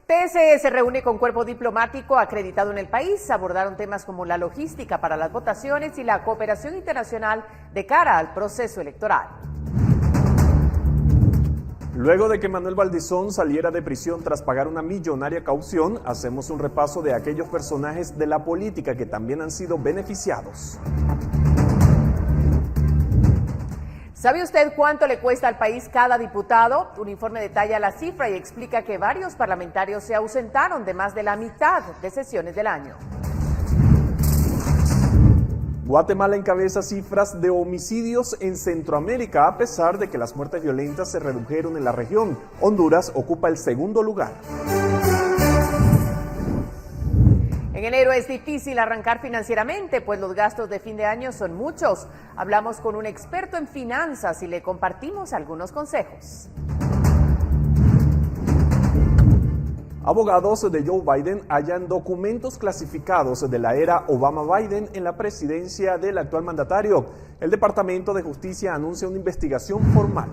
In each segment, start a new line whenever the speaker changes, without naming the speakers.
TSE se reúne con cuerpo diplomático acreditado en el país. Abordaron temas como la logística para las votaciones y la cooperación internacional de cara al proceso electoral.
Luego de que Manuel Valdizón saliera de prisión tras pagar una millonaria caución, hacemos un repaso de aquellos personajes de la política que también han sido beneficiados.
¿Sabe usted cuánto le cuesta al país cada diputado? Un informe detalla la cifra y explica que varios parlamentarios se ausentaron de más de la mitad de sesiones del año.
Guatemala encabeza cifras de homicidios en Centroamérica, a pesar de que las muertes violentas se redujeron en la región. Honduras ocupa el segundo lugar.
En enero es difícil arrancar financieramente, pues los gastos de fin de año son muchos. Hablamos con un experto en finanzas y le compartimos algunos consejos.
Abogados de Joe Biden hallan documentos clasificados de la era Obama-Biden en la presidencia del actual mandatario. El Departamento de Justicia anuncia una investigación formal.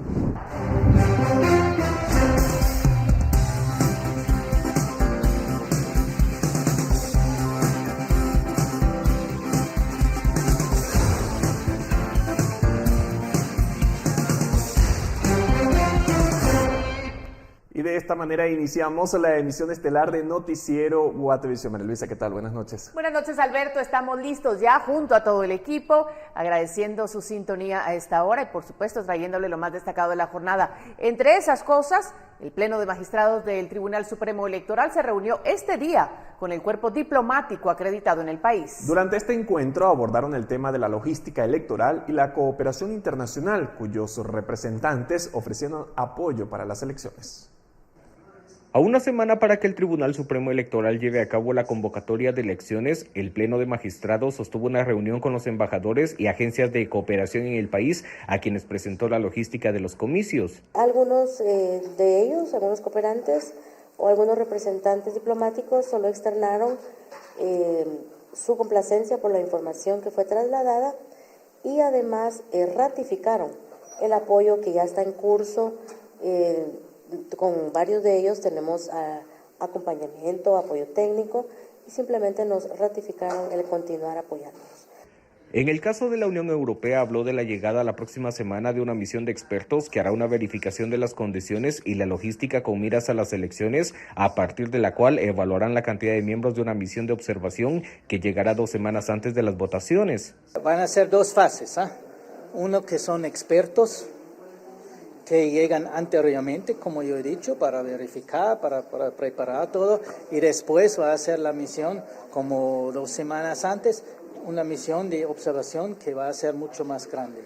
De esta manera iniciamos la emisión estelar de Noticiero Guatevisión. María Luisa, ¿qué tal? Buenas noches.
Buenas noches, Alberto. Estamos listos ya junto a todo el equipo, agradeciendo su sintonía a esta hora y por supuesto trayéndole lo más destacado de la jornada. Entre esas cosas, el Pleno de Magistrados del Tribunal Supremo Electoral se reunió este día con el cuerpo diplomático acreditado en el país.
Durante este encuentro abordaron el tema de la logística electoral y la cooperación internacional, cuyos representantes ofrecieron apoyo para las elecciones.
A una semana para que el Tribunal Supremo Electoral lleve a cabo la convocatoria de elecciones, el Pleno de Magistrados sostuvo una reunión con los embajadores y agencias de cooperación en el país, a quienes presentó la logística de los comicios.
Algunos de ellos, algunos cooperantes o algunos representantes diplomáticos solo externaron su complacencia por la información que fue trasladada y además ratificaron el apoyo que ya está en curso. Con varios de ellos tenemos acompañamiento, apoyo técnico y simplemente nos ratificaron el continuar apoyándonos.
En el caso de la Unión Europea, habló de la llegada la próxima semana de una misión de expertos que hará una verificación de las condiciones y la logística con miras a las elecciones, a partir de la cual evaluarán la cantidad de miembros de una misión de observación que llegará 2 semanas antes de las votaciones.
Van a ser 2 fases, uno que son expertos que llegan anteriormente, como yo he dicho, para verificar, para preparar todo, y después va a ser la misión como 2 semanas antes, una misión de observación que va a ser mucho más grande.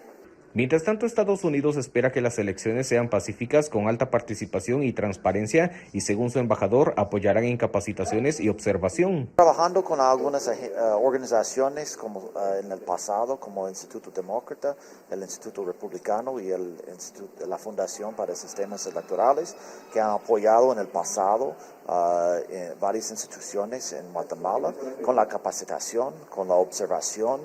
Mientras tanto, Estados Unidos espera que las elecciones sean pacíficas, con alta participación y transparencia, y según su embajador, apoyarán en capacitaciones y observación.
Trabajando con algunas organizaciones como en el pasado, como el Instituto Demócrata, el Instituto Republicano y la Fundación para Sistemas Electorales, que han apoyado en el pasado varias instituciones en Guatemala, con la capacitación, con la observación,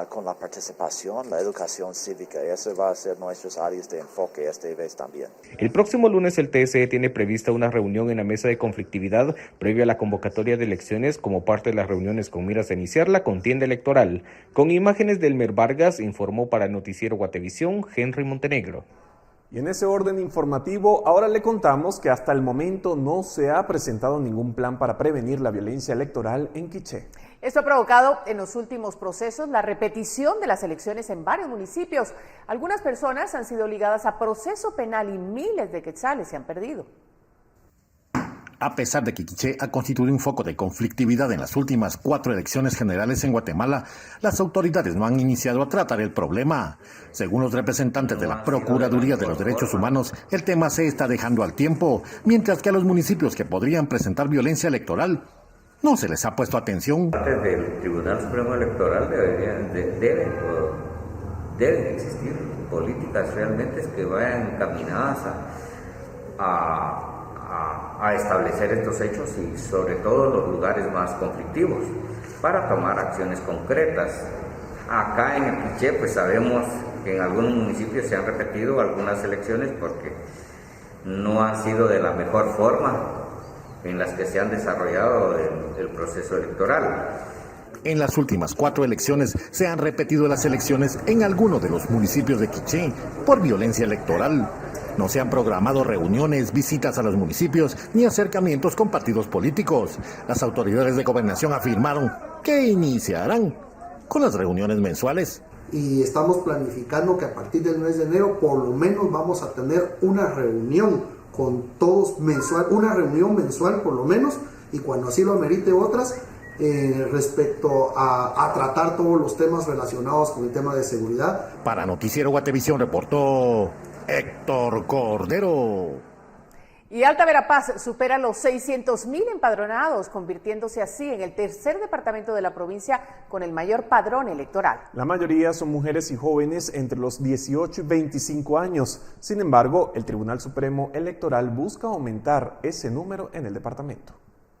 con la participación, la educación cívica. Eso va a ser nuestras áreas de enfoque esta vez también.
El próximo lunes el TSE tiene prevista una reunión en la mesa de conflictividad previa a la convocatoria de elecciones como parte de las reuniones con miras a iniciar la contienda electoral. Con imágenes de Elmer Vargas, informó para Noticiero Guatevisión, Henry Montenegro.
Y en ese orden informativo, ahora le contamos que hasta el momento no se ha presentado ningún plan para prevenir la violencia electoral en Quiché.
Esto ha provocado en los últimos procesos la repetición de las elecciones en varios municipios. Algunas personas han sido ligadas a proceso penal y miles de quetzales se han perdido.
A pesar de que Quiché ha constituido un foco de conflictividad en las últimas 4 elecciones generales en Guatemala, las autoridades no han iniciado a tratar el problema. Según los representantes de la Procuraduría de los Derechos Humanos, el tema se está dejando al tiempo, mientras que a los municipios que podrían presentar violencia electoral no se les ha puesto atención.
Desde el Tribunal Supremo Electoral deben existir políticas realmente que vayan encaminadas a establecer estos hechos y sobre todo los lugares más conflictivos para tomar acciones concretas. Acá en el Quiché pues sabemos que en algunos municipios se han repetido algunas elecciones porque no han sido de la mejor forma en las que se han desarrollado el proceso electoral.
En las últimas 4 elecciones se han repetido las elecciones en algunos de los municipios de Quiché por violencia electoral. No se han programado reuniones, visitas a los municipios ni acercamientos con partidos políticos. Las autoridades de gobernación afirmaron que iniciarán con las reuniones mensuales.
Y estamos planificando que a partir del mes de enero por lo menos vamos a tener una reunión con todos mensual, una reunión mensual por lo menos, y cuando así lo amerite otras, respecto a tratar todos los temas relacionados con el tema de seguridad.
Para Noticiero Guatevisión reportó Héctor Cordero.
Y Alta Verapaz supera los 600,000 empadronados, convirtiéndose así en el tercer departamento de la provincia con el mayor padrón electoral.
La mayoría son mujeres y jóvenes entre los 18 y 25 años. Sin embargo, el Tribunal Supremo Electoral busca aumentar ese número en el departamento.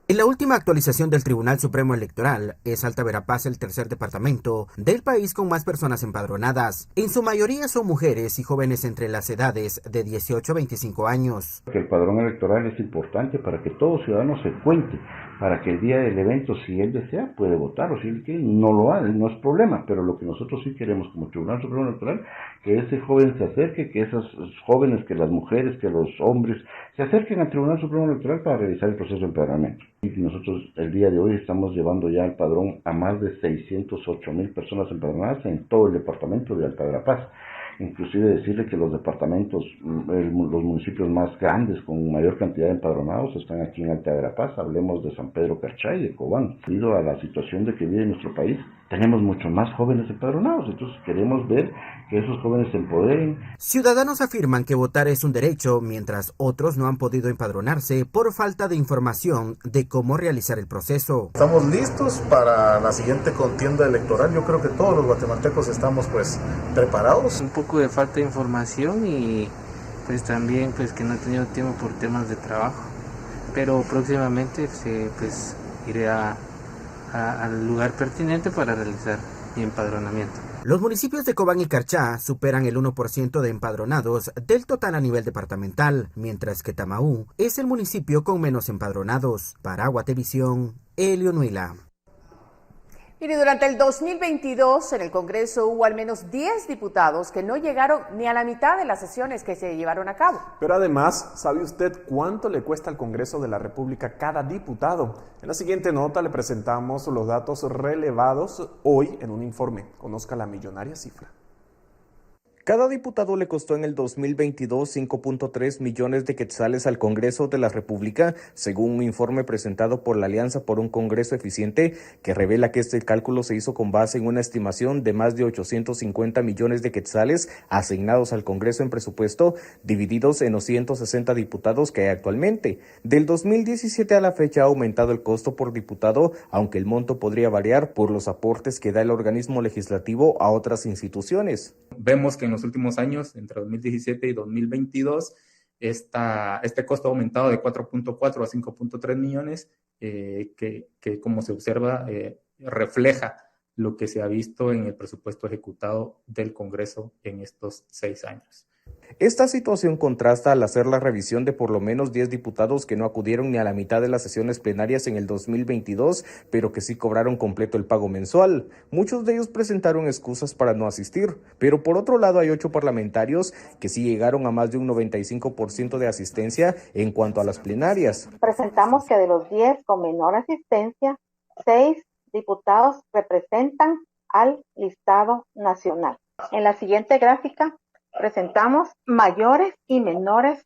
En la última actualización del Tribunal Supremo Electoral, es Alta Verapaz el tercer departamento del país con más personas empadronadas. En su mayoría son mujeres y jóvenes entre las edades de 18 a 25 años.
El padrón electoral es importante para que todo ciudadano se cuente, para que el día del evento, si él desea, puede votar, o si él quiere, no lo haga, no es problema. Pero lo que nosotros sí queremos como Tribunal Supremo Electoral, que ese joven se acerque, que esas jóvenes, que las mujeres, que los hombres, se acerquen al Tribunal Supremo Electoral para realizar el proceso de empadronamiento. Y nosotros el día de hoy estamos llevando ya al padrón a más de 608,000 personas empadronadas en todo el departamento de Alta Verapaz. Inclusive decirle que los departamentos, los municipios más grandes con mayor cantidad de empadronados están aquí en Alta Verapaz. Hablemos de San Pedro Carchá y de Cobán. Debido a la situación de que vive en nuestro país, tenemos mucho más jóvenes empadronados, entonces queremos ver que esos jóvenes se empoderen.
Ciudadanos afirman que votar es un derecho, mientras otros no han podido empadronarse por falta de información de cómo realizar el proceso.
Estamos listos para la siguiente contienda electoral. Yo creo que todos los guatemaltecos estamos preparados.
Un poco de falta de información y también que no he tenido tiempo por temas de trabajo, pero próximamente iré al lugar pertinente para realizar mi empadronamiento.
Los municipios de Cobán y Carchá superan el 1% de empadronados del total a nivel departamental, mientras que Tamaú es el municipio con menos empadronados. Para Guatevisión, Elio Nuila.
Mire, durante el 2022 en el Congreso hubo al menos 10 diputados que no llegaron ni a la mitad de las sesiones que se llevaron a cabo.
Pero además, ¿sabe usted cuánto le cuesta al Congreso de la República cada diputado? En la siguiente nota le presentamos los datos relevados hoy en un informe. Conozca la millonaria cifra.
Cada diputado le costó en el 2022 5.3 millones de quetzales al Congreso de la República, según un informe presentado por la Alianza por un Congreso Eficiente, que revela que este cálculo se hizo con base en una estimación de más de 850 millones de quetzales asignados al Congreso en presupuesto, divididos en los 160 diputados que hay actualmente. Del 2017 a la fecha ha aumentado el costo por diputado, aunque el monto podría variar por los aportes que da el organismo legislativo a otras instituciones.
Vemos que en los últimos años, entre 2017 y 2022, este costo ha aumentado de 4.4 a 5.3 millones, que como se observa, refleja lo que se ha visto en el presupuesto ejecutado del Congreso en estos 6 años.
Esta situación contrasta al hacer la revisión de por lo menos 10 diputados que no acudieron ni a la mitad de las sesiones plenarias en el 2022, pero que sí cobraron completo el pago mensual. Muchos de ellos presentaron excusas para no asistir, pero por otro lado hay 8 parlamentarios que sí llegaron a más de un 95% de asistencia en cuanto a las plenarias.
Presentamos que de los 10 con menor asistencia, 6 diputados representan al listado nacional. En la siguiente gráfica presentamos mayores y menores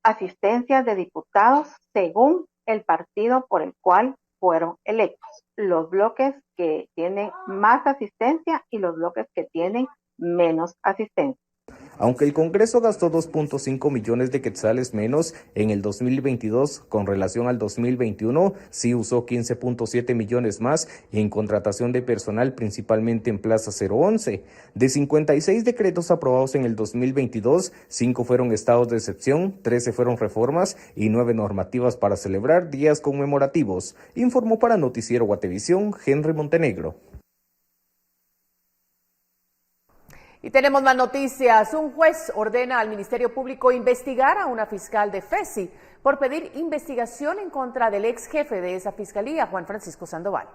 asistencias de diputados según el partido por el cual fueron electos. Los bloques que tienen más asistencia y los bloques que tienen menos asistencia.
Aunque el Congreso gastó 2.5 millones de quetzales menos en el 2022 con relación al 2021, sí usó 15.7 millones más en contratación de personal, principalmente en Plaza 011. De 56 decretos aprobados en el 2022, 5 fueron estados de excepción, 13 fueron reformas y 9 normativas para celebrar días conmemorativos, informó para Noticiero Guatevisión Henry Montenegro.
Y tenemos más noticias. Un juez ordena al Ministerio Público investigar a una fiscal de FESI por pedir investigación en contra del ex jefe de esa fiscalía, Juan Francisco Sandoval.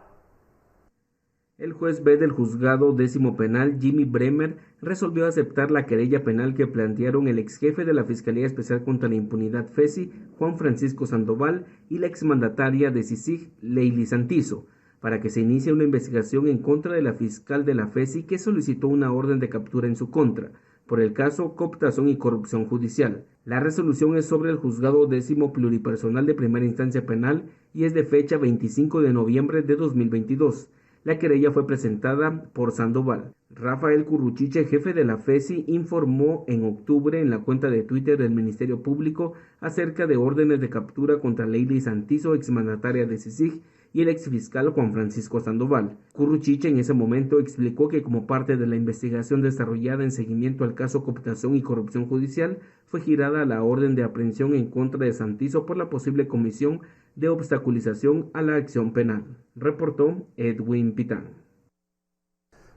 El juez B del Juzgado 10º Penal, Jimmy Bremer, resolvió aceptar la querella penal que plantearon el ex jefe de la Fiscalía Especial contra la Impunidad FESI, Juan Francisco Sandoval, y la exmandataria de CICIG, Leili Santizo, para que se inicie una investigación en contra de la fiscal de la FESI que solicitó una orden de captura en su contra, por el caso cooptación y corrupción judicial. La resolución es sobre el Juzgado 10º Pluripersonal de Primera Instancia Penal y es de fecha 25 de noviembre de 2022. La querella fue presentada por Sandoval. Rafael Curruchiche, jefe de la FESI, informó en octubre en la cuenta de Twitter del Ministerio Público acerca de órdenes de captura contra Leili Santizo, exmandataria de CICIG, y el exfiscal Juan Francisco Sandoval. Curruchiche en ese momento explicó que como parte de la investigación desarrollada en seguimiento al caso cooptación y corrupción judicial, fue girada la orden de aprehensión en contra de Santizo por la posible comisión de obstaculización a la acción penal, reportó Edwin Pitán.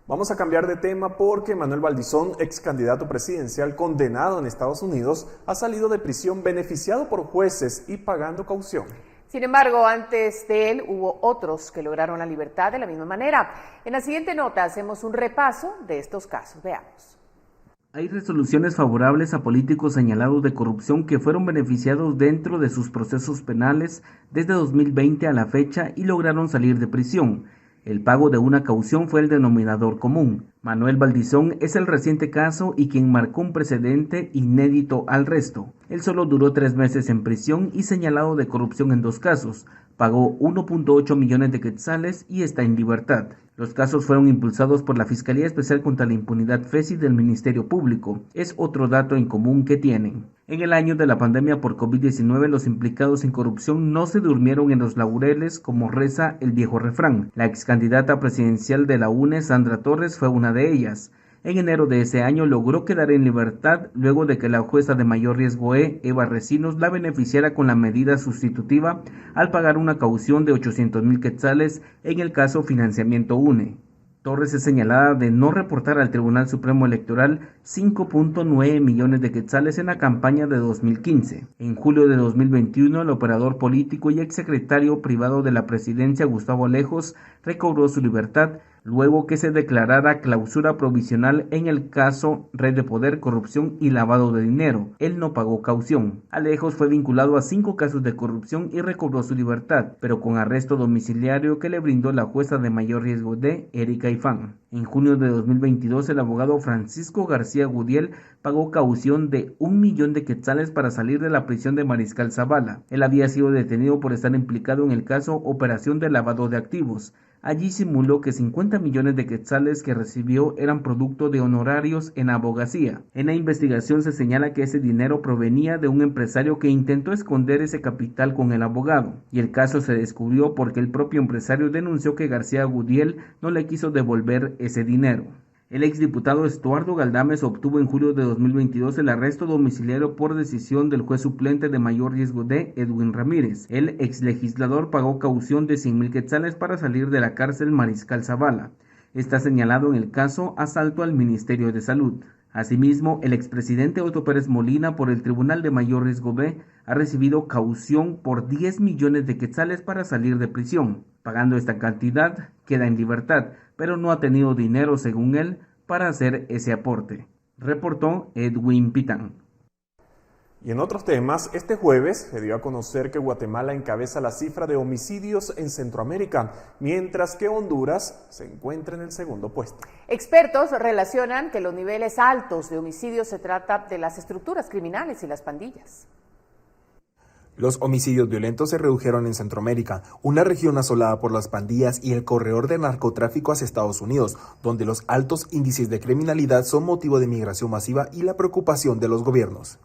Vamos a cambiar de tema porque Manuel Valdizón, ex candidato presidencial condenado en Estados Unidos, ha salido de prisión beneficiado por jueces y pagando caución.
Sin embargo, antes de él hubo otros que lograron la libertad de la misma manera. En la siguiente nota hacemos un repaso de estos casos. Veamos.
Hay resoluciones favorables a políticos señalados de corrupción que fueron beneficiados dentro de sus procesos penales desde 2020 a la fecha y lograron salir de prisión. El pago de una caución fue el denominador común. Manuel Valdizón es el reciente caso y quien marcó un precedente inédito al resto. Él solo duró 3 meses en prisión y señalado de corrupción en 2 casos. Pagó 1.8 millones de quetzales y está en libertad. Los casos fueron impulsados por la Fiscalía Especial contra la Impunidad FESI del Ministerio Público. Es otro dato en común que tienen. En el año de la pandemia por COVID-19, los implicados en corrupción no se durmieron en los laureles, como reza el viejo refrán. La ex candidata presidencial de la UNE, Sandra Torres, fue una de ellas. En enero de ese año logró quedar en libertad luego de que la jueza de mayor riesgo Eva Recinos, la beneficiara con la medida sustitutiva al pagar una caución de 800,000 quetzales en el caso Financiamiento UNE. Torres es señalada de no reportar al Tribunal Supremo Electoral 5.9 millones de quetzales en la campaña de 2015. En julio de 2021, el operador político y exsecretario privado de la presidencia, Gustavo Alejos, recobró su libertad luego que se declarara clausura provisional en el caso Red de Poder, Corrupción y Lavado de Dinero. Él no pagó caución. Alejos fue vinculado a 5 casos de corrupción y recobró su libertad, pero con arresto domiciliario que le brindó la jueza de mayor riesgo de Erika Ifán. En junio de 2022, el abogado Francisco García Gudiel pagó caución de 1 millón de quetzales para salir de la prisión de Mariscal Zavala. Él había sido detenido por estar implicado en el caso Operación de Lavado de Activos. Allí simuló que 50 millones de quetzales que recibió eran producto de honorarios en abogacía. En la investigación se señala que ese dinero provenía de un empresario que intentó esconder ese capital con el abogado, y el caso se descubrió porque el propio empresario denunció que García Gudiel no le quiso devolver ese dinero. El exdiputado Estuardo Galdames obtuvo en julio de 2022 el arresto domiciliario por decisión del juez suplente de mayor riesgo de Edwin Ramírez. El exlegislador pagó caución de 100,000 quetzales para salir de la cárcel Mariscal Zavala. Está señalado en el caso asalto al Ministerio de Salud. Asimismo, el expresidente Otto Pérez Molina por el Tribunal de Mayor Riesgo B ha recibido caución por 10 millones de quetzales para salir de prisión. Pagando esta cantidad, queda en libertad, pero no ha tenido dinero, según él, para hacer ese aporte, reportó Edwin Pitán.
Y en otros temas, este jueves se dio a conocer que Guatemala encabeza la cifra de homicidios en Centroamérica, mientras que Honduras se encuentra en el segundo puesto.
Expertos relacionan que los niveles altos de homicidios se trata de las estructuras criminales y las pandillas.
Los homicidios violentos se redujeron en Centroamérica, una región asolada por las pandillas y el corredor de narcotráfico hacia Estados Unidos, donde los altos índices de criminalidad son motivo de migración masiva y la preocupación de los gobiernos.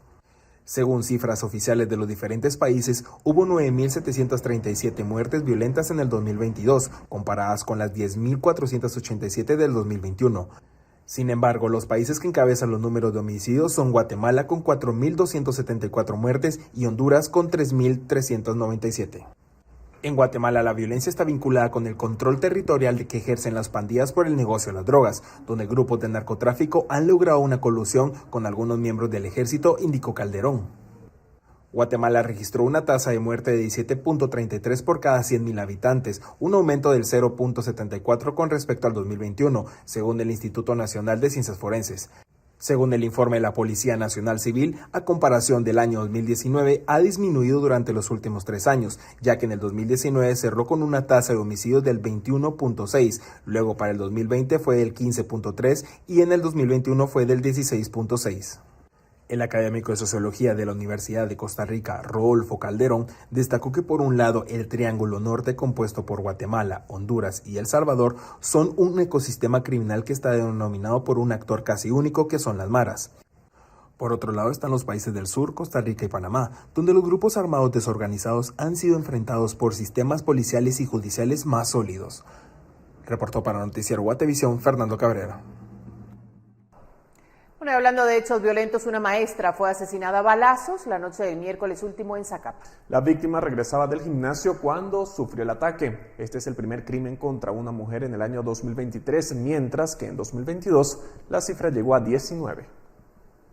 Según cifras oficiales de los diferentes países, hubo 9.737 muertes violentas en el 2022, comparadas con las 10.487 del 2021. Sin embargo, los países que encabezan los números de homicidios son Guatemala con 4.274 muertes y Honduras con 3.397. En Guatemala, la violencia está vinculada con el control territorial que ejercen las pandillas por el negocio de las drogas, donde grupos de narcotráfico han logrado una colusión con algunos miembros del ejército, indicó Calderón. Guatemala registró una tasa de muerte de 17.33 por cada 100.000 habitantes, un aumento del 0.74 con respecto al 2021, según el Instituto Nacional de Ciencias Forenses. Según el informe de la Policía Nacional Civil, a comparación del año 2019, ha disminuido durante los últimos 3 años, ya que en el 2019 cerró con una tasa de homicidios del 21.6, luego para el 2020 fue del 15.3 y en el 2021 fue del 16.6. El académico de Sociología de la Universidad de Costa Rica, Rodolfo Calderón, destacó que por un lado el Triángulo Norte, compuesto por Guatemala, Honduras y El Salvador, son un ecosistema criminal que está denominado por un actor casi único, que son las maras. Por otro lado están los países del sur, Costa Rica y Panamá, donde los grupos armados desorganizados han sido enfrentados por sistemas policiales y judiciales más sólidos. Reportó para Noticiero Guatevisión, Fernando Cabrera.
Bueno, y hablando de hechos violentos, una maestra fue asesinada a balazos la noche del miércoles último en Zacapa.
La víctima regresaba del gimnasio cuando sufrió el ataque. Este es el primer crimen contra una mujer en el año 2023, mientras que en 2022 la cifra llegó a 19.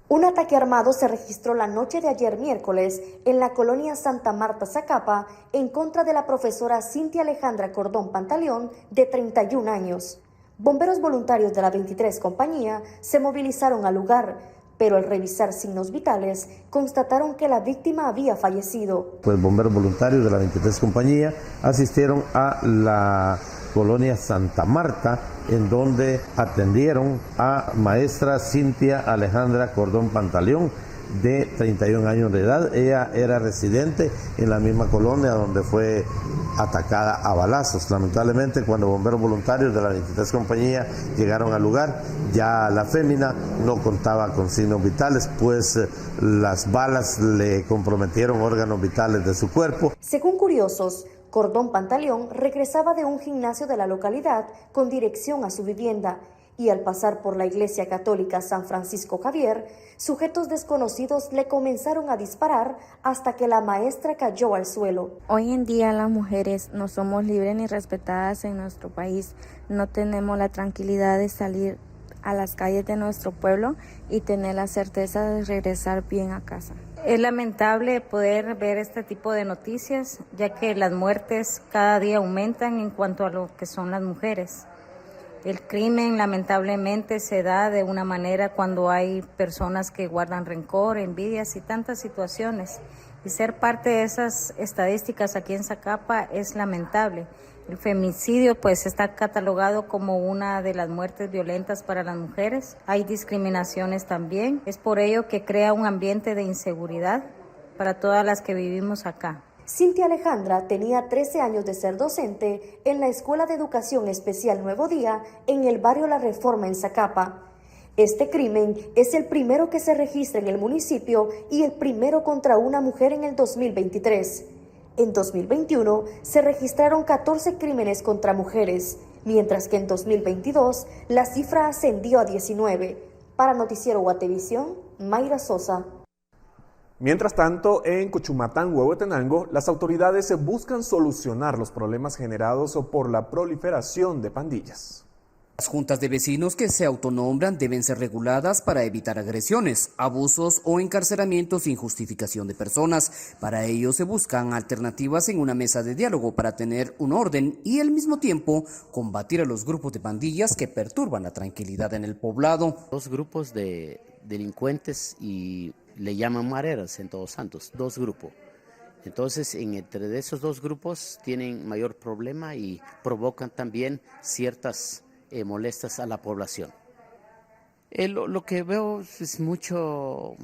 Un ataque armado se registró la noche de ayer miércoles en la colonia Santa Marta, Zacapa, en contra de la profesora Cintia Alejandra Cordón Pantaleón, de 31 años. Bomberos voluntarios de la 23 compañía se movilizaron al lugar, pero al revisar signos vitales, constataron que la víctima había fallecido.
Pues bomberos voluntarios de la 23 compañía asistieron a la colonia Santa Marta, en donde atendieron a maestra Cintia Alejandra Cordón Pantaleón, de 31 años de edad. Ella era residente en la misma colonia donde fue atacada a balazos. Lamentablemente, cuando bomberos voluntarios de la 23 compañía llegaron al lugar, ya la fémina no contaba con signos vitales, pues las balas le comprometieron órganos vitales de su cuerpo.
Según curiosos, Cordón Pantaleón regresaba de un gimnasio de la localidad con dirección a su vivienda, y al pasar por la iglesia católica San Francisco Javier, sujetos desconocidos le comenzaron a disparar hasta que la maestra cayó al suelo.
Hoy en día las mujeres no somos libres ni respetadas en nuestro país. No tenemos la tranquilidad de salir a las calles de nuestro pueblo y tener la certeza de regresar bien a casa. Es lamentable poder ver este tipo de noticias, ya que las muertes cada día aumentan en cuanto a lo que son las mujeres. El crimen lamentablemente se da de una manera cuando hay personas que guardan rencor, envidias y tantas situaciones. Y ser parte de esas estadísticas aquí en Zacapa es lamentable. El feminicidio pues está catalogado como una de las muertes violentas para las mujeres. Hay discriminaciones también. Es por ello que crea un ambiente de inseguridad para todas las que vivimos acá.
Cintia Alejandra tenía 13 años de ser docente en la Escuela de Educación Especial Nuevo Día en el barrio La Reforma en Zacapa. Este crimen es el primero que se registra en el municipio y el primero contra una mujer en el 2023. En 2021 se registraron 14 crímenes contra mujeres, mientras que en 2022 la cifra ascendió a 19. Para Noticiero Guatevisión, Mayra Sosa.
Mientras tanto, en Cuchumatán, Huehuetenango, las autoridades buscan solucionar los problemas generados por la proliferación de pandillas.
Las juntas de vecinos que se autonombran deben ser reguladas para evitar agresiones, abusos o encarcelamientos sin justificación de personas. Para ello se buscan alternativas en una mesa de diálogo para tener un orden y al mismo tiempo combatir a los grupos de pandillas que perturban la tranquilidad en el poblado.
Dos grupos de delincuentes y le llaman mareras en Todos Santos, dos grupos. Entonces, entre esos dos grupos tienen mayor problema y provocan también ciertas molestias a la población. Lo que veo es muchos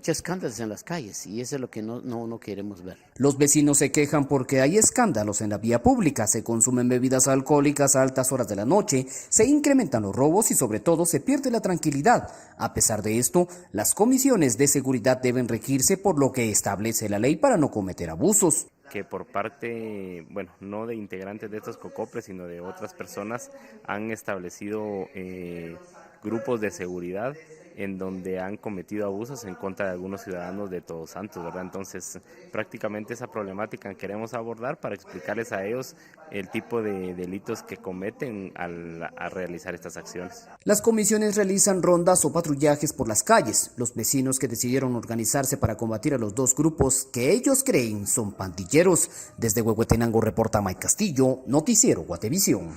escándalos en las calles y eso es lo que no queremos ver.
Los vecinos se quejan porque hay escándalos en la vía pública, se consumen bebidas alcohólicas a altas horas de la noche, se incrementan los robos y sobre todo se pierde la tranquilidad. A pesar de esto, las comisiones de seguridad deben regirse por lo que establece la ley para no cometer abusos.
Que por parte, no de integrantes de estos cocoples, sino de otras personas, han establecido grupos de seguridad en donde han cometido abusos en contra de algunos ciudadanos de Todos Santos, ¿verdad? Entonces, prácticamente esa problemática queremos abordar para explicarles a ellos el tipo de delitos que cometen al realizar estas acciones.
Las comisiones realizan rondas o patrullajes por las calles. Los vecinos que decidieron organizarse para combatir a los dos grupos que ellos creen son pandilleros. Desde Huehuetenango reporta Mike Castillo, Noticiero Guatevisión.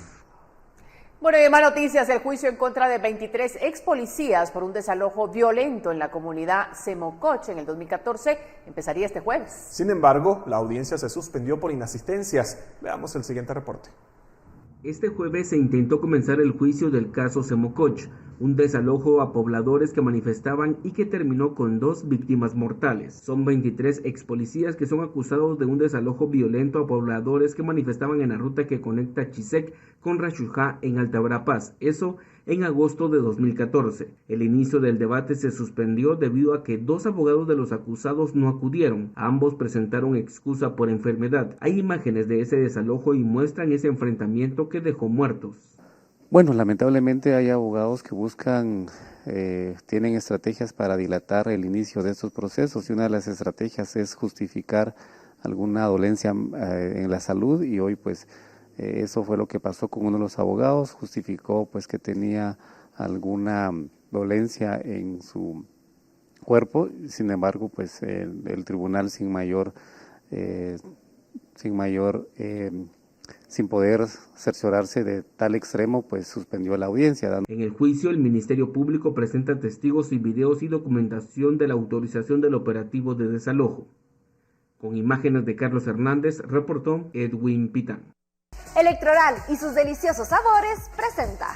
Bueno, y en más noticias, el juicio en contra de 23 ex policías por un desalojo violento en la comunidad Semococh en el 2014 empezaría este jueves.
Sin embargo, la audiencia se suspendió por inasistencias. Veamos el siguiente reporte.
Este jueves se intentó comenzar el juicio del caso Semococh, un desalojo a pobladores que manifestaban y que terminó con 2 víctimas mortales. Son 23 ex policías que son acusados de un desalojo violento a pobladores que manifestaban en la ruta que conecta Chisec con Rachujá en Alta Verapaz, eso en agosto de 2014. El inicio del debate se suspendió debido a que 2 abogados de los acusados no acudieron. Ambos presentaron excusa por enfermedad. Hay imágenes de ese desalojo y muestran ese enfrentamiento que dejó muertos.
Bueno, lamentablemente hay abogados que buscan, tienen estrategias para dilatar el inicio de estos procesos, y una de las estrategias es justificar alguna dolencia en la salud, y hoy pues eso fue lo que pasó con uno de los abogados, justificó pues que tenía alguna dolencia en su cuerpo. Sin embargo pues el tribunal sin poder cerciorarse de tal extremo, pues suspendió la audiencia.
En el juicio, el Ministerio Público presenta testigos y videos y documentación de la autorización del operativo de desalojo. Con imágenes de Carlos Hernández, reportó Edwin Pitán.
Electoral y sus deliciosos sabores presenta.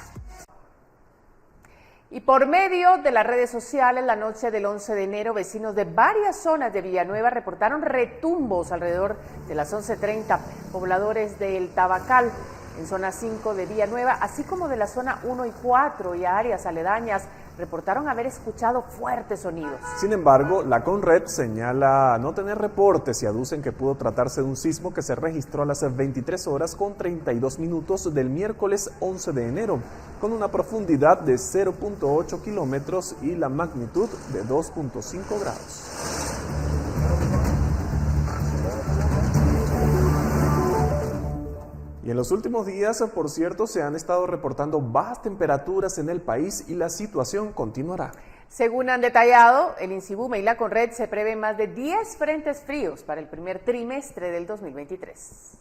Y por medio de las redes sociales, la noche del 11 de enero, vecinos de varias zonas de Villanueva reportaron retumbos alrededor de las 11:30. Pobladores del Tabacal, en zona 5 de Villanueva, así como de la zona 1 y 4 y áreas aledañas, reportaron haber escuchado fuertes sonidos.
Sin embargo, la CONRED señala no tener reportes y aducen que pudo tratarse de un sismo que se registró a las 23 horas con 32 minutos del miércoles 11 de enero, con una profundidad de 0.8 kilómetros y la magnitud de 2.5 grados. Y en los últimos días, por cierto, se han estado reportando bajas temperaturas en el país y la situación continuará.
Según han detallado, el INSIBUME y la CONRED se prevén más de 10 frentes fríos para el primer trimestre del 2023.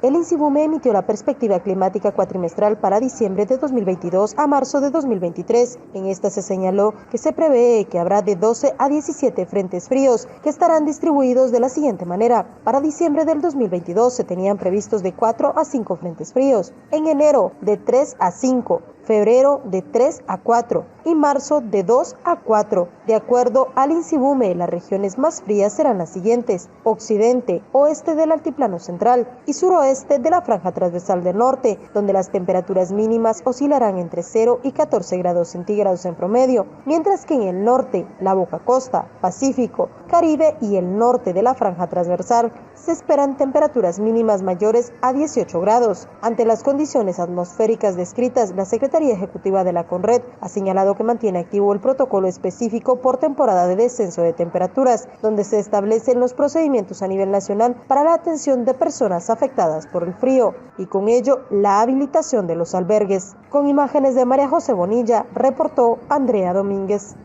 El INSIBUME emitió la perspectiva climática cuatrimestral para diciembre de 2022 a marzo de 2023. En esta se señaló que se prevé que habrá de 12 a 17 frentes fríos que estarán distribuidos de la siguiente manera. Para diciembre del 2022 se tenían previstos de 4 a 5 frentes fríos. En enero de 3 a 5. Febrero de 3 a 4 y marzo de 2 a 4. De acuerdo al INSIBUME, las regiones más frías serán las siguientes: occidente, oeste del altiplano central y suroeste de la franja transversal del norte, donde las temperaturas mínimas oscilarán entre 0 y 14 grados centígrados en promedio, mientras que en el norte, la Boca Costa, Pacífico, Caribe y el norte de la franja transversal se esperan temperaturas mínimas mayores a 18 grados. Ante las condiciones atmosféricas descritas, la Secretaría Ejecutiva de la CONRED ha señalado que mantiene activo el protocolo específico por temporada de descenso de temperaturas, donde se establecen los procedimientos a nivel nacional para la atención de personas afectadas por el frío y con ello la habilitación de los albergues. Con imágenes de María José Bonilla, reportó Andrea Domínguez.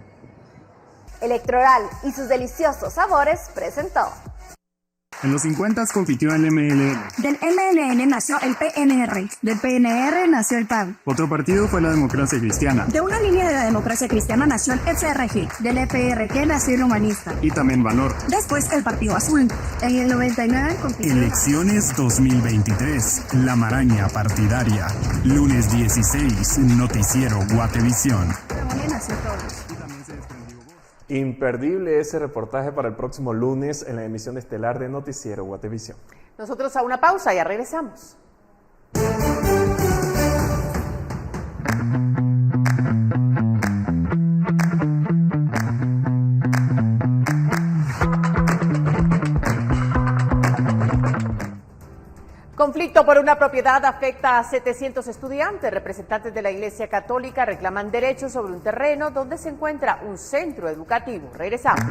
Electoral y sus deliciosos sabores presentó.
En los 50 compitió el MLN.
Del MLN nació el PNR. Del PNR nació el PAN.
Otro partido fue la Democracia Cristiana.
De una línea de la Democracia Cristiana nació el FRG. Del FRG nació el Humanista.
Y también Valor.
Después el Partido Azul. En el 99 compitió.
Elecciones 2023. La maraña partidaria. Lunes 16. Noticiero Guatevisión.
Nació todos.
Imperdible ese reportaje para el próximo lunes en la emisión estelar de Noticiero Guatevisión.
Nosotros a una pausa, ya regresamos. Conflicto por una propiedad afecta a 700 estudiantes. Representantes de la Iglesia Católica reclaman derechos sobre un terreno donde se encuentra un centro educativo. Regresamos.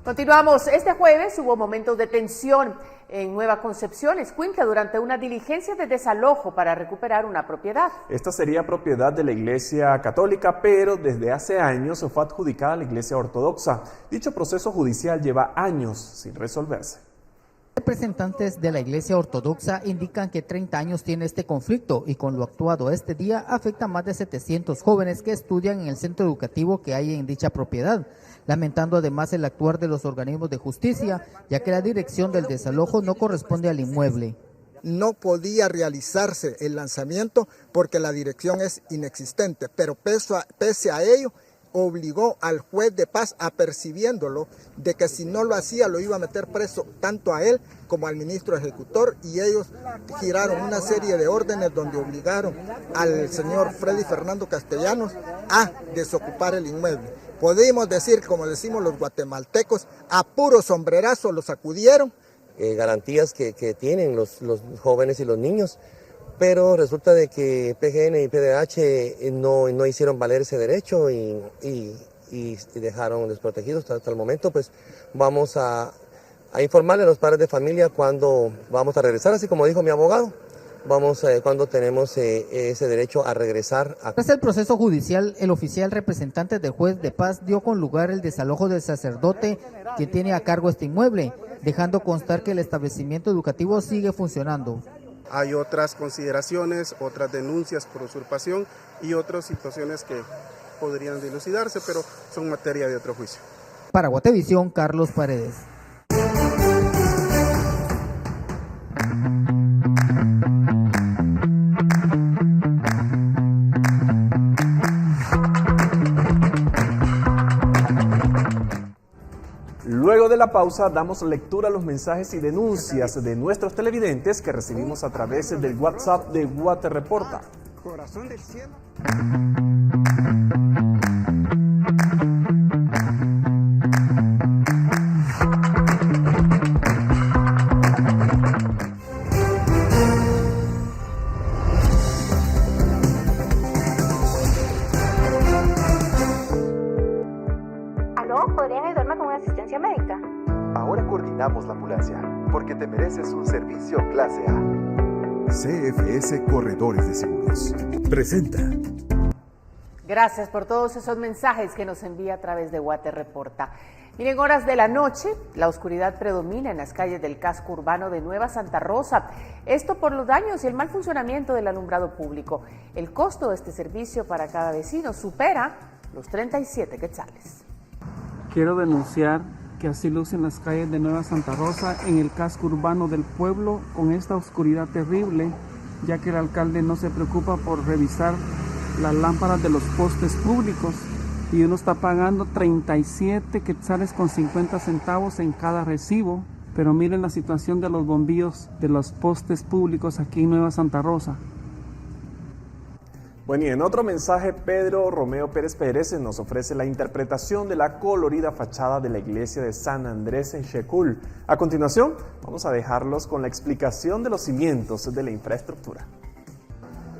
Continuamos. Este jueves hubo momentos de tensión en Nueva Concepción, Escuintla, durante una diligencia de desalojo para recuperar una propiedad.
Esta sería propiedad de la Iglesia Católica, pero desde hace años fue adjudicada a la Iglesia Ortodoxa. Dicho proceso judicial lleva años sin resolverse.
Representantes de la Iglesia Ortodoxa indican que 30 años tiene este conflicto y con lo actuado este día afecta a más de 700 jóvenes que estudian en el centro educativo que hay en dicha propiedad, lamentando además el actuar de los organismos de justicia, ya que la dirección del desalojo no corresponde al inmueble.
No podía realizarse el lanzamiento porque la dirección es inexistente, pero pese a ello, obligó al juez de paz, apercibiéndolo de que si no lo hacía lo iba a meter preso tanto a él como al ministro ejecutor, y ellos giraron una serie de órdenes donde obligaron al señor Freddy Fernando Castellanos a desocupar el inmueble. Podemos decir, como decimos los guatemaltecos, a puro sombrerazo los acudieron.
Garantías que tienen los jóvenes y los niños, pero resulta de que PGN y PDH no hicieron valer ese derecho y dejaron desprotegidos hasta el momento. Pues vamos a informarle a los padres de familia cuando vamos a regresar, así como dijo mi abogado. Vamos cuando tenemos ese derecho a regresar.
Tras el proceso judicial, el oficial representante del juez de paz dio con lugar el desalojo del sacerdote que tiene a cargo este inmueble, dejando constar que el establecimiento educativo sigue funcionando.
Hay otras consideraciones, otras denuncias por usurpación y otras situaciones que podrían dilucidarse, pero son materia de otro juicio.
Para Guatevisión, Carlos Paredes.
Luego de la pausa damos lectura a los mensajes y denuncias de nuestros televidentes que recibimos a través del WhatsApp de Guate Reporta.
Corazón del cielo.
¿Podrían ayudarme con una asistencia médica?
Ahora coordinamos la ambulancia, porque te mereces un servicio clase A.
CFS Corredores de Seguros presenta.
Gracias por todos esos mensajes que nos envía a través de Guate Reporta. Miren, horas de la noche, la oscuridad predomina en las calles del casco urbano de Nueva Santa Rosa. Esto por los daños y el mal funcionamiento del alumbrado público. El costo de este servicio para cada vecino supera los 37 quetzales.
Quiero denunciar que así lucen las calles de Nueva Santa Rosa en el casco urbano del pueblo con esta oscuridad terrible, ya que el alcalde no se preocupa por revisar las lámparas de los postes públicos y uno está pagando 37 quetzales con 50 centavos en cada recibo. Pero miren la situación de los bombillos de los postes públicos aquí en Nueva Santa Rosa.
Bueno, y en otro mensaje, Pedro Romeo Pérez Pérez nos ofrece la interpretación de la colorida fachada de la iglesia de San Andrés en Xecul. A continuación, vamos a dejarlos con la explicación de los cimientos de la infraestructura.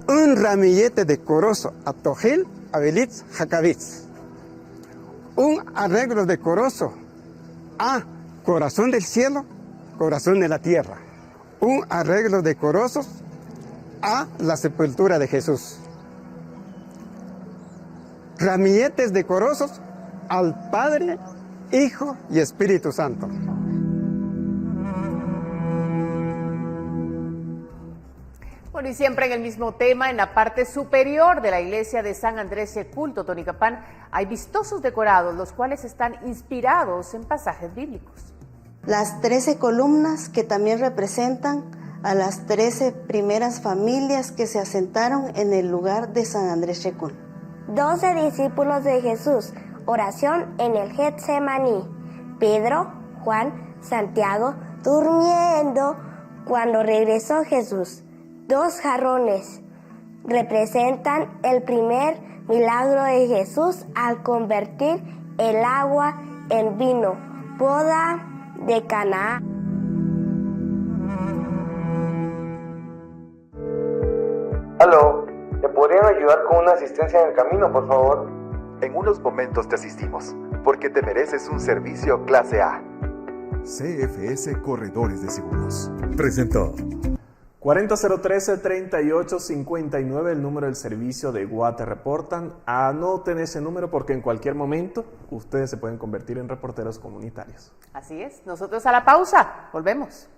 Un ramillete de corozo a Tojil, Abelitz, Jacabitz. Un arreglo de corozo a Corazón del Cielo, Corazón de la Tierra. Un arreglo de corozos a la sepultura de Jesús. Ramilletes de corozos al Padre, Hijo y Espíritu Santo.
Bueno, y siempre en el mismo tema, en la parte superior de la iglesia de San Andrés Xecul, Totonicapán, hay vistosos decorados, los cuales están inspirados en pasajes bíblicos.
Las 13 columnas que también representan a las 13 primeras familias que se asentaron en el lugar de San Andrés Xecul.
12 discípulos de Jesús, oración en el Getsemaní. Pedro, Juan, Santiago, durmiendo cuando regresó Jesús. 2 jarrones. Representan el primer milagro de Jesús al convertir el agua en vino. Boda de Caná.
Aló, ¿me podrían ayudar con una asistencia en el camino, por favor?
En unos momentos te asistimos, porque te mereces un servicio clase A.
CFS Corredores de Seguros presentó
4003-3859, el número del servicio de Guate Reportan. Anoten ese número porque en cualquier momento ustedes se pueden convertir en reporteros comunitarios.
Así es. Nosotros a la pausa. Volvemos.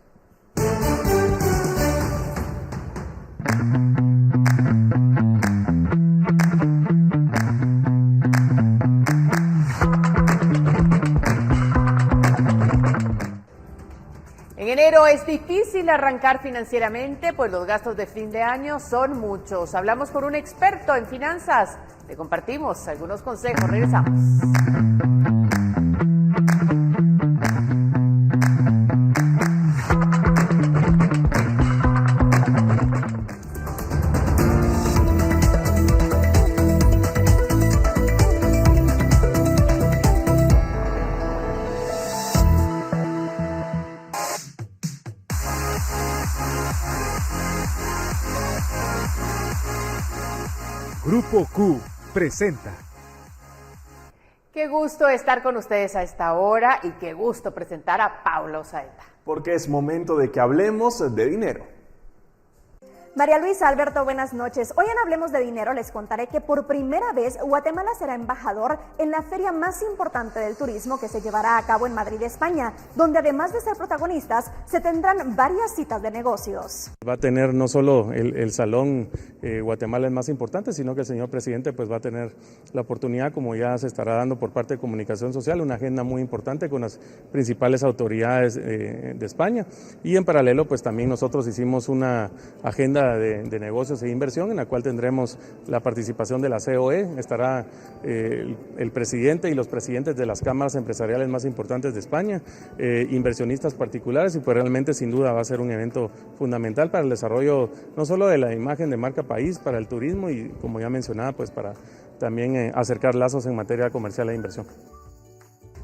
En enero es difícil arrancar financieramente, pues los gastos de fin de año son muchos. Hablamos con un experto en finanzas. Le compartimos algunos consejos. Regresamos.
Grupo Q presenta.
Qué gusto estar con ustedes a esta hora y qué gusto presentar a Paulo Saeta.
Porque es momento de que hablemos de dinero.
María Luisa, Alberto, buenas noches. Hoy en Hablemos de Dinero les contaré que por primera vez Guatemala será embajador en la feria más importante del turismo que se llevará a cabo en Madrid, España, donde además de ser protagonistas, se tendrán varias citas de negocios.
Va a tener no solo el salón Guatemala el más importante, sino que el señor presidente pues va a tener la oportunidad, como ya se estará dando por parte de Comunicación Social, una agenda muy importante con las principales autoridades de España. Y en paralelo pues también nosotros hicimos una agenda de negocios e inversión en la cual tendremos la participación de la COE, estará el presidente y los presidentes de las cámaras empresariales más importantes de España, inversionistas particulares, y pues realmente sin duda va a ser un evento fundamental para el desarrollo no solo de la imagen de marca país, para el turismo y, como ya mencionaba, pues para también acercar lazos en materia comercial e inversión.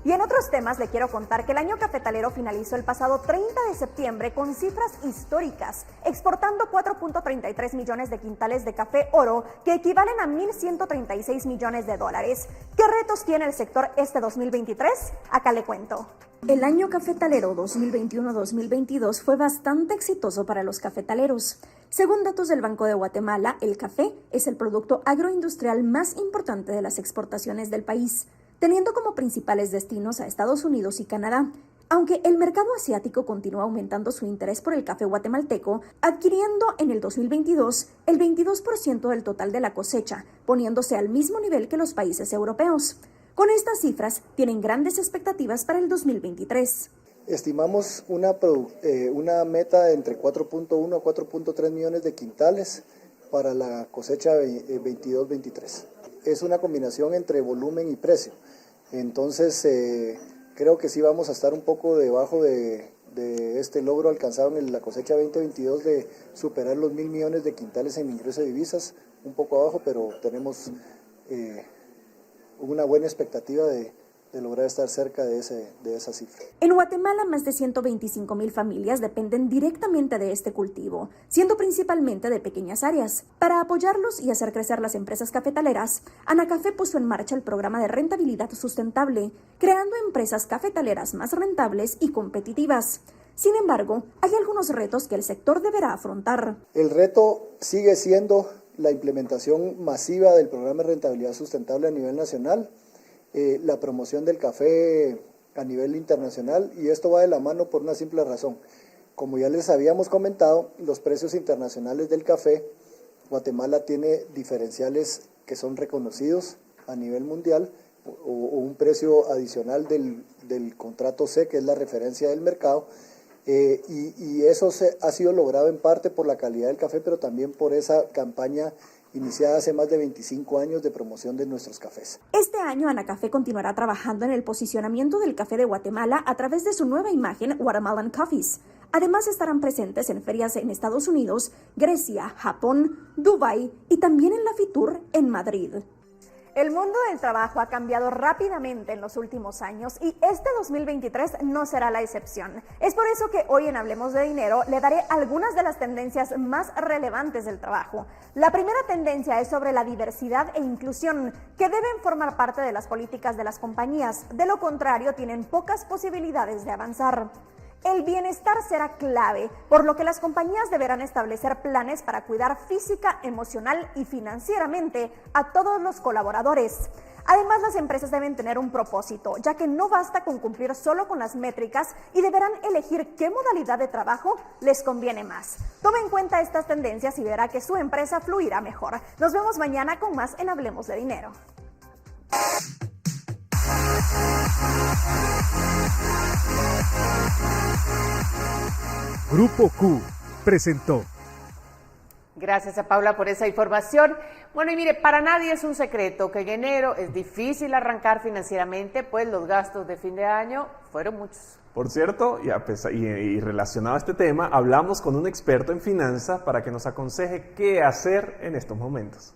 Y en otros temas le quiero contar que el año cafetalero finalizó el pasado 30 de septiembre con cifras históricas, exportando 4.33 millones de quintales de café oro, que equivalen a 1.136 millones de dólares. ¿Qué retos tiene el sector este 2023? Acá le cuento.
El año cafetalero 2021-2022 fue bastante exitoso para los cafetaleros. Según datos del Banco de Guatemala, el café es el producto agroindustrial más importante de las exportaciones del país, teniendo como principales destinos a Estados Unidos y Canadá, aunque el mercado asiático continúa aumentando su interés por el café guatemalteco, adquiriendo en el 2022 el 22% del total de la cosecha, poniéndose al mismo nivel que los países europeos. Con estas cifras, tienen grandes expectativas para el 2023.
Estimamos una meta de entre 4.1 a 4.3 millones de quintales para la cosecha 22-23. Es una combinación entre volumen y precio. Entonces, creo que sí vamos a estar un poco debajo de este logro alcanzado en la cosecha 2022 de superar los 1.000 millones de quintales en ingreso de divisas, un poco abajo, pero tenemos una buena expectativa de lograr estar cerca de esa cifra.
En Guatemala, más de 125,000 familias dependen directamente de este cultivo, siendo principalmente de pequeñas áreas. Para apoyarlos y hacer crecer las empresas cafetaleras, Anacafé puso en marcha el programa de rentabilidad sustentable, creando empresas cafetaleras más rentables y competitivas. Sin embargo, hay algunos retos que el sector deberá afrontar.
El reto sigue siendo la implementación masiva del programa de rentabilidad sustentable a nivel nacional, la promoción del café a nivel internacional, y esto va de la mano por una simple razón. Como ya les habíamos comentado, los precios internacionales del café, Guatemala tiene diferenciales que son reconocidos a nivel mundial, o un precio adicional del contrato C, que es la referencia del mercado, y eso ha sido logrado en parte por la calidad del café, pero también por esa campaña iniciada hace más de 25 años de promoción de nuestros cafés.
Este año Anacafé continuará trabajando en el posicionamiento del café de Guatemala a través de su nueva imagen Guatemalan Coffees, Además estarán presentes en ferias en Estados Unidos, Grecia, Japón, Dubái y también en la Fitur en Madrid.
El mundo del trabajo ha cambiado rápidamente en los últimos años y este 2023 no será la excepción. Es por eso que hoy en Hablemos de Dinero le daré algunas de las tendencias más relevantes del trabajo. La primera tendencia es sobre la diversidad e inclusión, que deben formar parte de las políticas de las compañías. De lo contrario, tienen pocas posibilidades de avanzar. El bienestar será clave, por lo que las compañías deberán establecer planes para cuidar física, emocional y financieramente a todos los colaboradores. Además, las empresas deben tener un propósito, ya que no basta con cumplir solo con las métricas y deberán elegir qué modalidad de trabajo les conviene más. Tome en cuenta estas tendencias y verá que su empresa fluirá mejor. Nos vemos mañana con más en Hablemos de Dinero.
Grupo Q presentó.
Gracias a Paula por esa información. Bueno, y mire, para nadie es un secreto que en enero es difícil arrancar financieramente, pues los gastos de fin de año fueron muchos.
Por cierto, y relacionado a este tema, hablamos con un experto en finanzas para que nos aconseje qué hacer en estos momentos.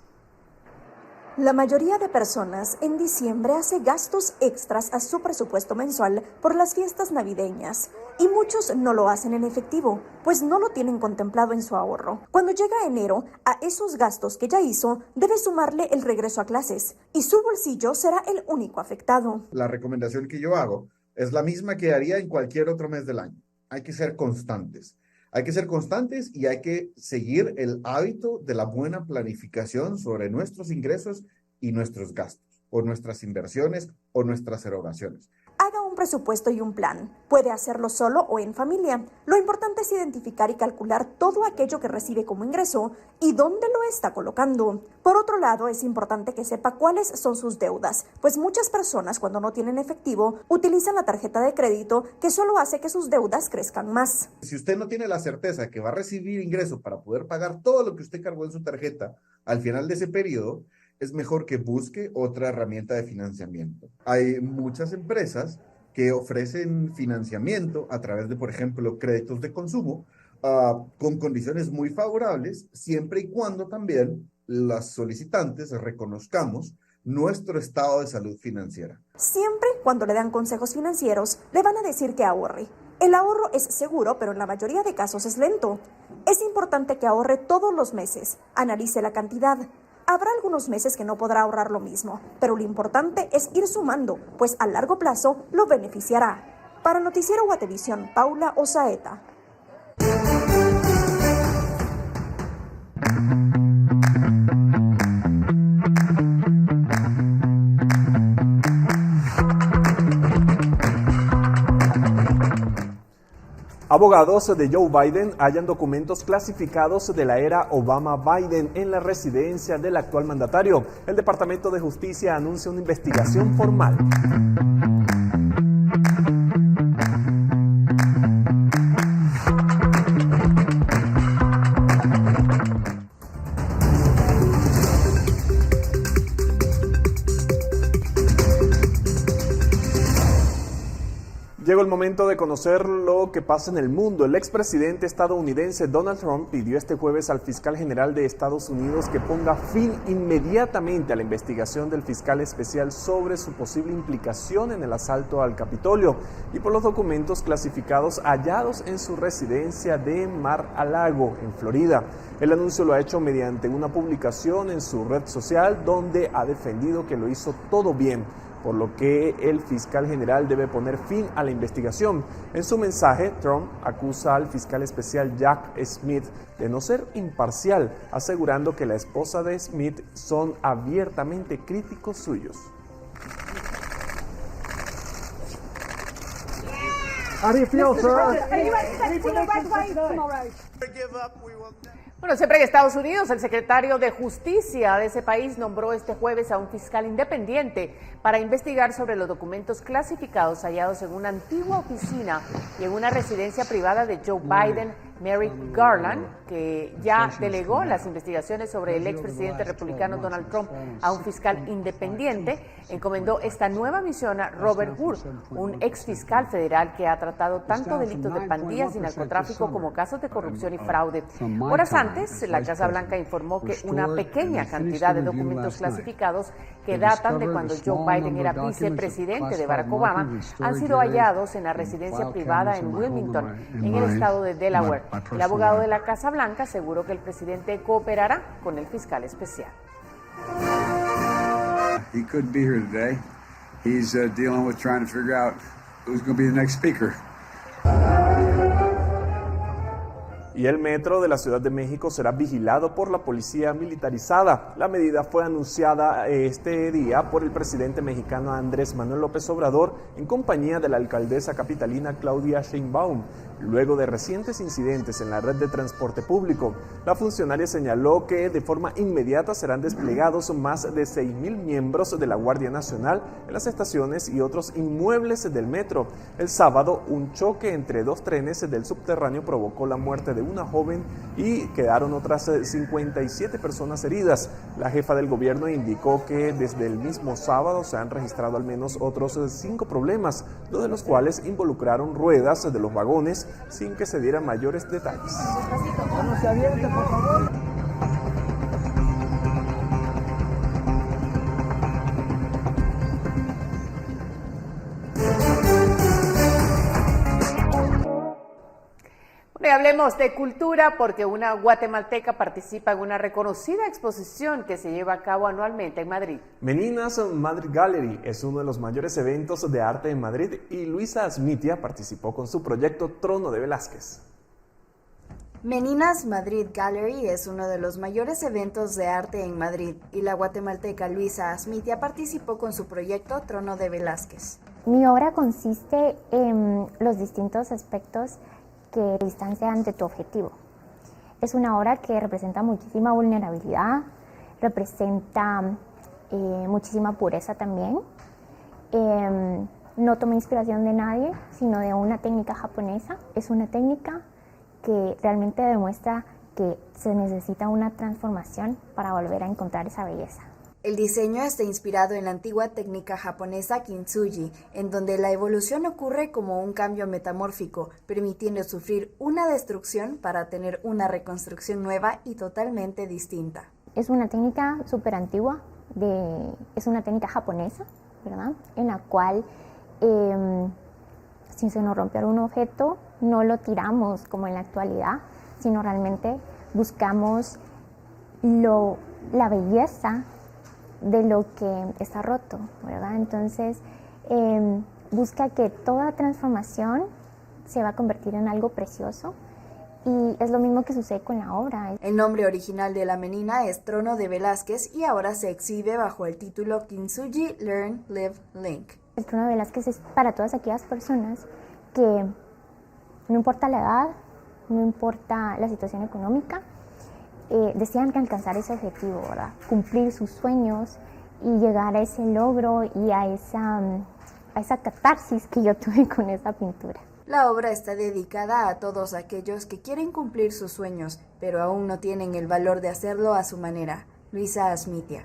La mayoría de personas en diciembre hace gastos extras a su presupuesto mensual por las fiestas navideñas y muchos no lo hacen en efectivo, pues no lo tienen contemplado en su ahorro. Cuando llega enero, a esos gastos que ya hizo, debe sumarle el regreso a clases y su bolsillo será el único afectado.
La recomendación que yo hago es la misma que haría en cualquier otro mes del año. Hay que ser constantes. Hay que ser constantes y hay que seguir el hábito de la buena planificación sobre nuestros ingresos y nuestros gastos, o nuestras inversiones o nuestras erogaciones.
Haga un presupuesto y un plan. Puede hacerlo solo o en familia. Lo importante es identificar y calcular todo aquello que recibe como ingreso y dónde lo está colocando. Por otro lado, es importante que sepa cuáles son sus deudas, pues muchas personas cuando no tienen efectivo utilizan la tarjeta de crédito, que solo hace que sus deudas crezcan más.
Si usted no tiene la certeza que va a recibir ingreso para poder pagar todo lo que usted cargó en su tarjeta al final de ese periodo, es mejor que busque otra herramienta de financiamiento. Hay muchas empresas que ofrecen financiamiento a través de, por ejemplo, créditos de consumo con condiciones muy favorables, siempre y cuando también las solicitantes reconozcamos nuestro estado de salud financiera.
Siempre cuando le dan consejos financieros, le van a decir que ahorre. El ahorro es seguro, pero en la mayoría de casos es lento. Es importante que ahorre todos los meses. Analice la cantidad. Habrá algunos meses que no podrá ahorrar lo mismo, pero lo importante es ir sumando, pues a largo plazo lo beneficiará. Para Noticiero Guatevisión, Paula Osaeta.
Abogados de Joe Biden hallan documentos clasificados de la era Obama-Biden en la residencia del actual mandatario. El Departamento de Justicia anuncia una investigación formal. Llegó el momento de conocer lo que pasa en el mundo. El expresidente estadounidense Donald Trump pidió este jueves al fiscal general de Estados Unidos que ponga fin inmediatamente a la investigación del fiscal especial sobre su posible implicación en el asalto al Capitolio y por los documentos clasificados hallados en su residencia de Mar-a-Lago, en Florida. El anuncio lo ha hecho mediante una publicación en su red social donde ha defendido que lo hizo todo bien, por lo que el fiscal general debe poner fin a la investigación. En su mensaje, Trump acusa al fiscal especial Jack Smith de no ser imparcial, asegurando que la esposa de Smith son abiertamente críticos suyos.
How do you feel, sir?
Bueno, siempre en Estados Unidos, el secretario de Justicia de ese país nombró este jueves a un fiscal independiente para investigar sobre los documentos clasificados hallados en una antigua oficina y en una residencia privada de Joe Biden Merrick Garland, que ya delegó las investigaciones sobre el expresidente republicano Donald Trump a un fiscal independiente, encomendó esta nueva misión a Robert Hur, un exfiscal federal que ha tratado tanto delitos de pandillas y narcotráfico como casos de corrupción y fraude. Horas antes, la Casa Blanca informó que una pequeña cantidad de documentos clasificados que datan de cuando Joe Biden era vicepresidente de Barack Obama han sido hallados en la residencia privada en Wilmington, en el estado de Delaware. El abogado de la Casa Blanca aseguró que el presidente cooperará con el fiscal especial.
He couldn't be here today. He's dealing with trying to figure out who's going to be the next speaker.
Y el metro de la Ciudad de México será vigilado por la policía militarizada. La medida fue anunciada este día por el presidente mexicano Andrés Manuel López Obrador en compañía de la alcaldesa capitalina Claudia Sheinbaum, luego de recientes incidentes en la red de transporte público. La funcionaria señaló que de forma inmediata serán desplegados más de 6,000 miembros de la Guardia Nacional en las estaciones y otros inmuebles del metro. El sábado, un choque entre dos trenes del subterráneo provocó la muerte de una joven y quedaron otras 57 personas heridas. La jefa del gobierno indicó que desde el mismo sábado se han registrado al menos otros 5 problemas, 2 de los cuales involucraron ruedas de los vagones, sin que se dieran mayores detalles.
No se aviente, por favor.
Y hablemos de cultura porque una guatemalteca participa en una reconocida exposición que se lleva a cabo anualmente en Madrid.
Meninas Madrid Gallery es uno de los mayores eventos de arte en Madrid y Luisa Asmitia participó con su proyecto Trono de Velázquez.
Meninas Madrid Gallery es uno de los mayores eventos de arte en Madrid y la guatemalteca Luisa Asmitia participó con su proyecto Trono de Velázquez.
Mi obra consiste en los distintos aspectos que distancian de tu objetivo. Es una obra que representa muchísima vulnerabilidad, representa muchísima pureza también. No tomé inspiración de nadie, sino de una técnica japonesa. Es una técnica que realmente demuestra que se necesita una transformación para volver a encontrar esa belleza.
El diseño está inspirado en la antigua técnica japonesa kintsugi, en donde la evolución ocurre como un cambio metamórfico, permitiendo sufrir una destrucción para tener una reconstrucción nueva y totalmente distinta.
Es una técnica súper antigua, es una técnica japonesa, ¿verdad? En la cual si se nos rompe algún objeto, no lo tiramos como en la actualidad, sino realmente buscamos la belleza de lo que está roto, ¿verdad? Entonces, busca que toda transformación se va a convertir en algo precioso y es lo mismo que sucede con la obra.
El nombre original de la menina es Trono de Velázquez y ahora se exhibe bajo el título Kintsugi Learn, Live, Link.
El Trono de Velázquez es para todas aquellas personas que no importa la edad, no importa la situación económica, desean alcanzar ese objetivo, ¿verdad? Cumplir sus sueños y llegar a ese logro y a esa catarsis que yo tuve con esa pintura.
La obra está dedicada a todos aquellos que quieren cumplir sus sueños, pero aún no tienen el valor de hacerlo a su manera. Luisa Asmitia.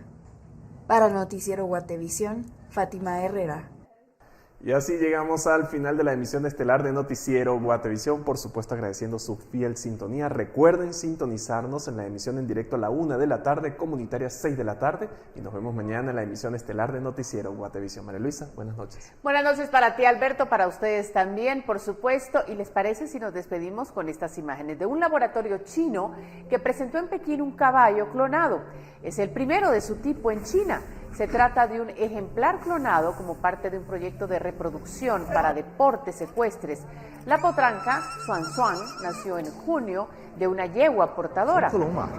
Para Noticiero Guatevisión, Fátima Herrera.
Y así llegamos al final de la emisión estelar de Noticiero Guatevisión, por supuesto agradeciendo su fiel sintonía. Recuerden sintonizarnos en la emisión en directo a la 1 de la tarde, comunitaria 6 de la tarde, y nos vemos mañana en la emisión estelar de Noticiero Guatevisión. María Luisa, buenas noches.
Buenas noches para ti, Alberto, para ustedes también, por supuesto. ¿Y les parece si nos despedimos con estas imágenes de un laboratorio chino que presentó en Pekín un caballo clonado? Es el primero de su tipo en China. Se trata de un ejemplar clonado como parte de un proyecto de reproducción para deportes ecuestres. La potranca Xuan Xuan nació en junio de una yegua portadora.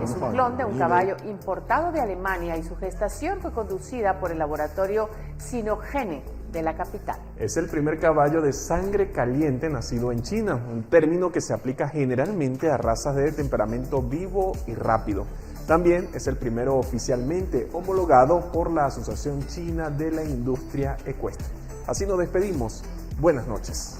Es un clon de un caballo importado de Alemania y su gestación fue conducida por el laboratorio Sinogene de la capital.
Es el primer caballo de sangre caliente nacido en China, un término que se aplica generalmente a razas de temperamento vivo y rápido. También es el primero oficialmente homologado por la Asociación China de la Industria Ecuestre. Así nos despedimos. Buenas noches.